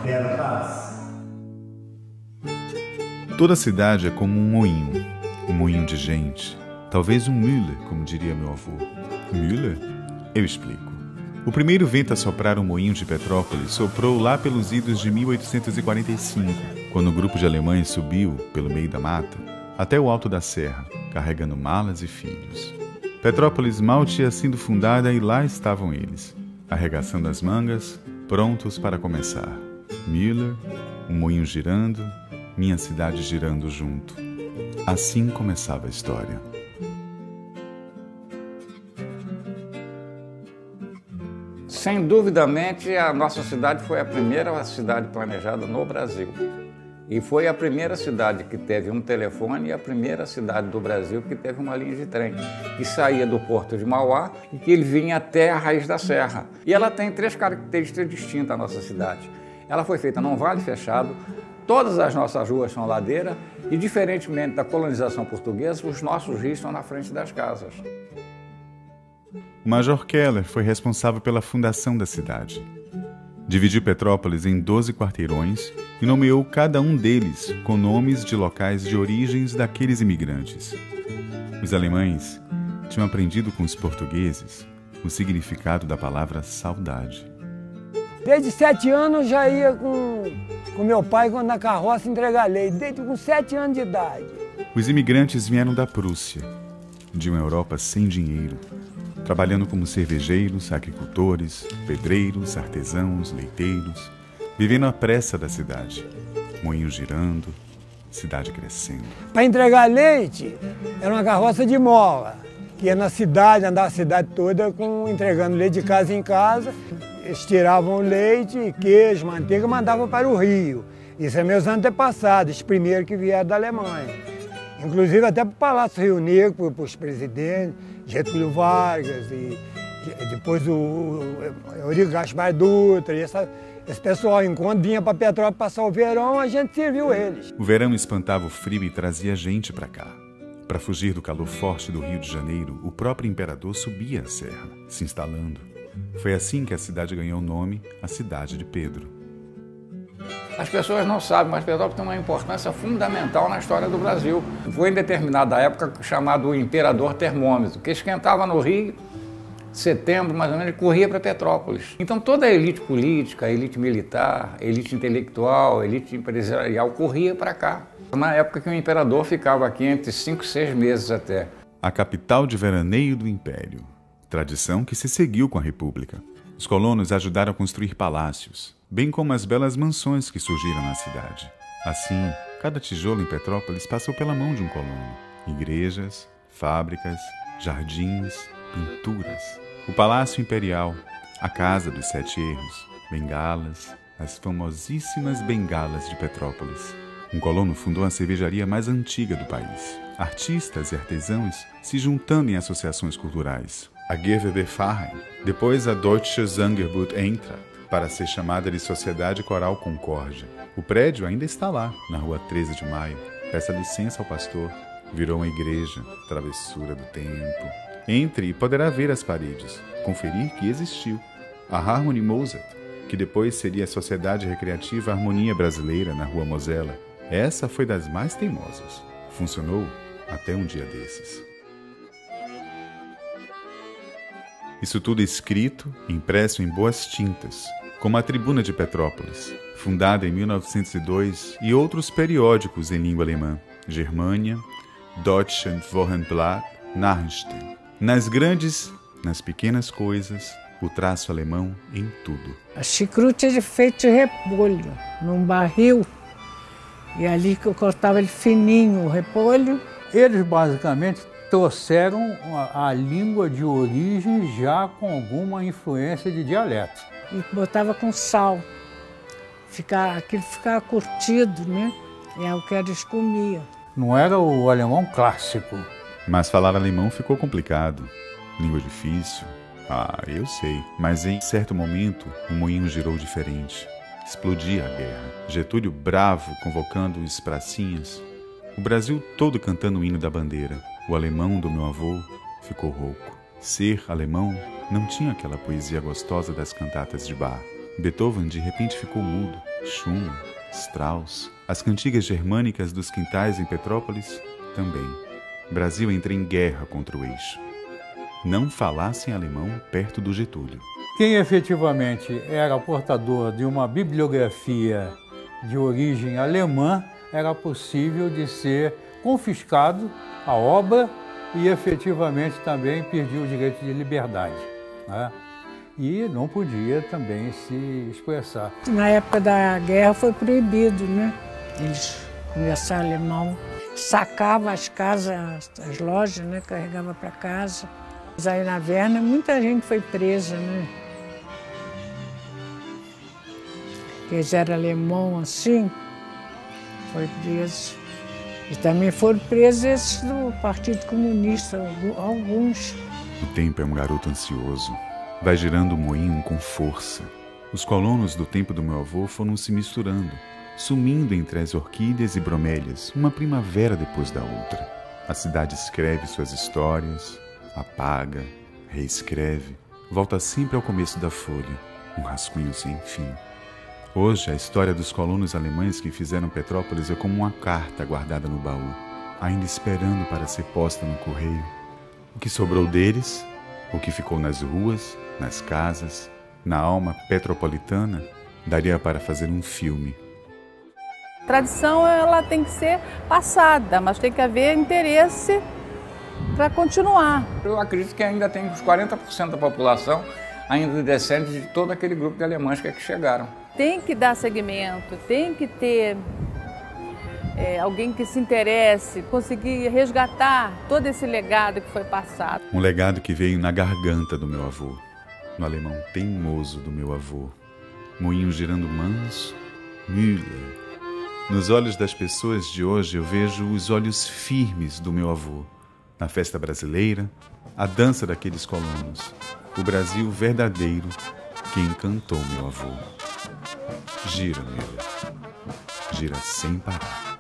pé atrás. Toda cidade é como um moinho de gente. Talvez um Müller, como diria meu avô. Müller? Eu explico. O primeiro vento a soprar o moinho de Petrópolis soprou lá pelos idos de 1845, quando um grupo de alemães subiu, pelo meio da mata, até o alto da serra, carregando malas e filhos. Petrópolis mal tinha sido fundada e lá estavam eles, arregaçando as mangas, prontos para começar. Müller, um moinho girando, minha cidade girando junto. Assim começava a história. Sem duvidamente, a nossa cidade foi a primeira cidade planejada no Brasil. E foi a primeira cidade que teve um telefone e a primeira cidade do Brasil que teve uma linha de trem, que saía do porto de Mauá e que ele vinha até a raiz da serra. E ela tem 3 características distintas, a nossa cidade. Ela foi feita num vale fechado, todas as nossas ruas são ladeira e, diferentemente da colonização portuguesa, os nossos rios estão na frente das casas. O Major Keller foi responsável pela fundação da cidade. Dividiu Petrópolis em 12 quarteirões e nomeou cada um deles com nomes de locais de origens daqueles imigrantes. Os alemães tinham aprendido com os portugueses o significado da palavra saudade. Desde 7 anos já ia com meu pai na carroça entregar leite, desde com 7 anos de idade. Os imigrantes vieram da Prússia, de uma Europa sem dinheiro, trabalhando como cervejeiros, agricultores, pedreiros, artesãos, leiteiros, vivendo à pressa da cidade, moinho girando, cidade crescendo. Para entregar leite, era uma carroça de mola, que ia na cidade, andava a cidade toda entregando leite de casa em casa. Eles tiravam o leite, queijo, manteiga e mandavam para o Rio. Isso é meus antepassados, os primeiros que vieram da Alemanha. Inclusive até para o Palácio Rio Negro, para os presidentes, Getúlio Vargas, e depois o Eurico Gaspar Dutra, esse pessoal, enquanto vinha para Petrópolis passar o verão, a gente serviu eles. O verão espantava o frio e trazia gente para cá. Para fugir do calor forte do Rio de Janeiro, o próprio imperador subia a serra, se instalando. Foi assim que a cidade ganhou o nome, a Cidade de Pedro. As pessoas não sabem, mas Petrópolis tem uma importância fundamental na história do Brasil. Foi em determinada época chamado o Imperador Termômetro, que esquentava no Rio, setembro mais ou menos, ele corria para Petrópolis. Então toda a elite política, a elite militar, a elite intelectual, a elite empresarial corria para cá. Na época que o imperador ficava aqui entre 5 e 6 meses até. A capital de veraneio do Império, tradição que se seguiu com a República. Os colonos ajudaram a construir palácios, bem como as belas mansões que surgiram na cidade. Assim, cada tijolo em Petrópolis passou pela mão de um colono. Igrejas, fábricas, jardins, pinturas. O Palácio Imperial, a Casa dos 7 Erros, bengalas, as famosíssimas bengalas de Petrópolis. Um colono fundou a cervejaria mais antiga do país. Artistas e artesãos se juntando em associações culturais. A Gewerbeverein, depois a Deutsche Sangerbund Eintracht, para ser chamada de Sociedade Coral Concórdia. O prédio ainda está lá, na rua 13 de Maio. Peça licença ao pastor. Virou uma igreja, travessura do tempo. Entre e poderá ver as paredes, conferir que existiu. A Harmonie Mozart, que depois seria a Sociedade Recreativa Harmonia Brasileira, na rua Mosela. Essa foi das mais teimosas. Funcionou até um dia desses. Isso tudo escrito e impresso em boas tintas, como a Tribuna de Petrópolis, fundada em 1902, e outros periódicos em língua alemã, Germânia, Deutsches Wochenblatt, Nachrichten. Nas grandes, nas pequenas coisas, o traço alemão em tudo. A chicrute é feita de repolho, num barril, e ali que eu cortava ele fininho, o repolho. Eles basicamente trouxeram a língua de origem já com alguma influência de dialeto. E botava com sal, aquilo ficava curtido, né? É o que eles comiam. Não era o alemão clássico. Mas falar alemão ficou complicado. Língua difícil. Eu sei. Mas em certo momento, o moinho girou diferente. Explodia a guerra. Getúlio bravo convocando os pracinhas. O Brasil todo cantando o hino da bandeira. O alemão do meu avô ficou rouco. Ser alemão não tinha aquela poesia gostosa das cantatas de Bach. Beethoven de repente ficou mudo. Schumann, Strauss, as cantigas germânicas dos quintais em Petrópolis também. Brasil entra em guerra contra o eixo. Não falassem alemão perto do Getúlio. Quem efetivamente era portador de uma bibliografia de origem alemã, era possível de ser confiscado a obra e efetivamente também perdia o direito de liberdade, né? E não podia também se expressar. Na época da guerra foi proibido, né? Eles conversavam alemão, sacavam as casas, as lojas, né? Carregava para casa. Mas aí na Berna muita gente foi presa, né? Eles eram alemão assim, foi preso. E também foram presos esses do Partido Comunista, alguns. O tempo é um garoto ansioso. Vai girando o moinho com força. Os colonos do tempo do meu avô foram se misturando, sumindo entre as orquídeas e bromélias, uma primavera depois da outra. A cidade escreve suas histórias, apaga, reescreve, volta sempre ao começo da folha, um rascunho sem fim. Hoje, a história dos colonos alemães que fizeram Petrópolis é como uma carta guardada no baú, ainda esperando para ser posta no correio. O que sobrou deles, o que ficou nas ruas, nas casas, na alma petropolitana, daria para fazer um filme. A tradição ela tem que ser passada, mas tem que haver interesse para continuar. Eu acredito que ainda tem uns 40% da população ainda descende de todo aquele grupo de alemães que chegaram. Tem que dar seguimento, tem que ter alguém que se interesse, conseguir resgatar todo esse legado que foi passado. Um legado que veio na garganta do meu avô, no alemão teimoso do meu avô. Moinho girando manso, Müller. Nos olhos das pessoas de hoje eu vejo os olhos firmes do meu avô. Na festa brasileira, a dança daqueles colonos, o Brasil verdadeiro que encantou meu avô. Gira, Müller. Gira sem parar.